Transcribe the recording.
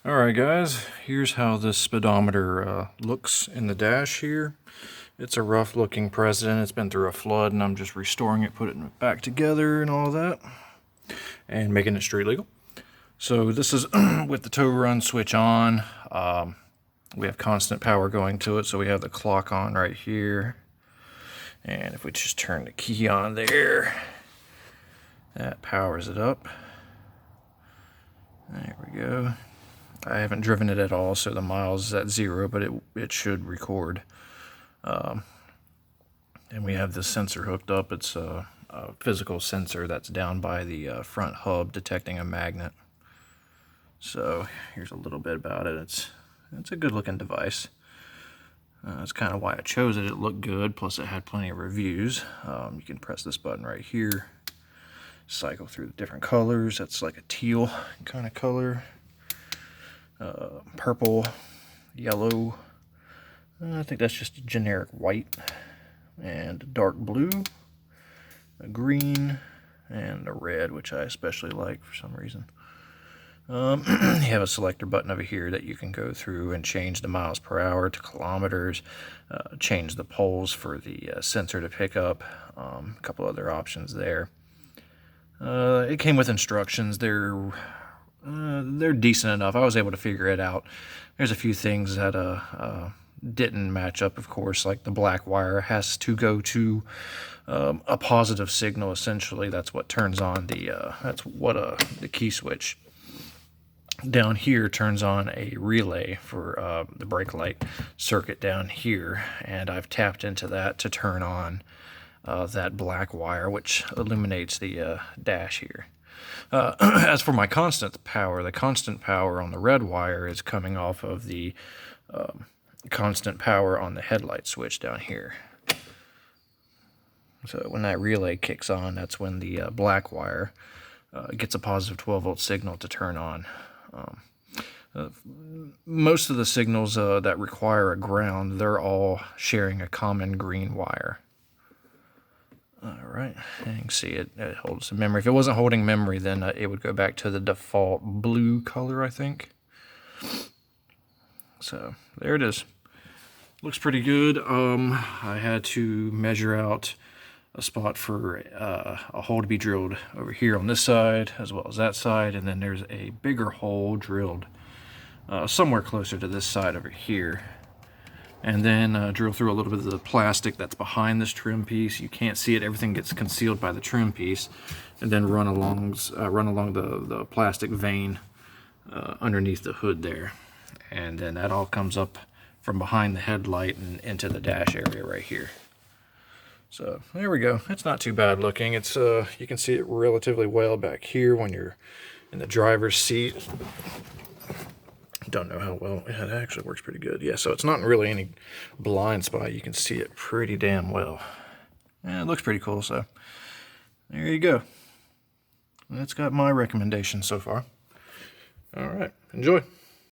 Alright guys, here's how this speedometer looks in the dash here. It's a rough looking President. It's been through a flood and I'm just restoring it, putting it back together and all that, and making it street legal. So this is with the tow run switch on. We have constant power going to it, so we have the clock on right here. And if we just turn the key on there, that powers it up. There we go. I haven't driven it at all, so the miles is at 0, but it should record. And we have this sensor hooked up. It's a physical sensor that's down by the front hub detecting a magnet. So here's a little bit about it. It's a good looking device. That's kind of why I chose it. It looked good, plus it had plenty of reviews. You can press this button right here, cycle through the different colors. That's like a teal kind of color. Purple, yellow, I think that's just a generic white, and dark blue, a green, and a red, which I especially like for some reason. You have a selector button over here that you can go through and change the miles per hour to kilometers, change the poles for the sensor to pick up, a couple other options there. It came with instructions. They're decent enough. I was able to figure it out. There's a few things that didn't match up, of course, like the black wire has to go to a positive signal. Essentially, that's what turns on the key switch down here turns on a relay for the brake light circuit down here, and I've tapped into that to turn on that black wire, which illuminates the dash here. As for my constant power, the constant power on the red wire is coming off of the constant power on the headlight switch down here. So when that relay kicks on, that's when the black wire gets a positive 12-volt signal to turn on. Most of the signals that require a ground, they're all sharing a common green wire. Alright, you can see it holds some memory. If it wasn't holding memory, then it would go back to the default blue color, I think. So, there it is. Looks pretty good. I had to measure out a spot for a hole to be drilled over here on this side, as well as that side, and then there's a bigger hole drilled somewhere closer to this side over here. And then drill through a little bit of the plastic that's behind this trim piece. You can't see it, everything gets concealed by the trim piece, and then run along the plastic vein underneath the hood there. And then that all comes up from behind the headlight and into the dash area right here. So there we go. It's not too bad looking. It's you can see it relatively well back here when you're in the driver's seat. Don't know how well it actually works. Pretty good. Yeah, so it's not really any blind spot. You can see it pretty damn well. And it looks pretty cool, so there you go. That's got my recommendation so far. All right, enjoy.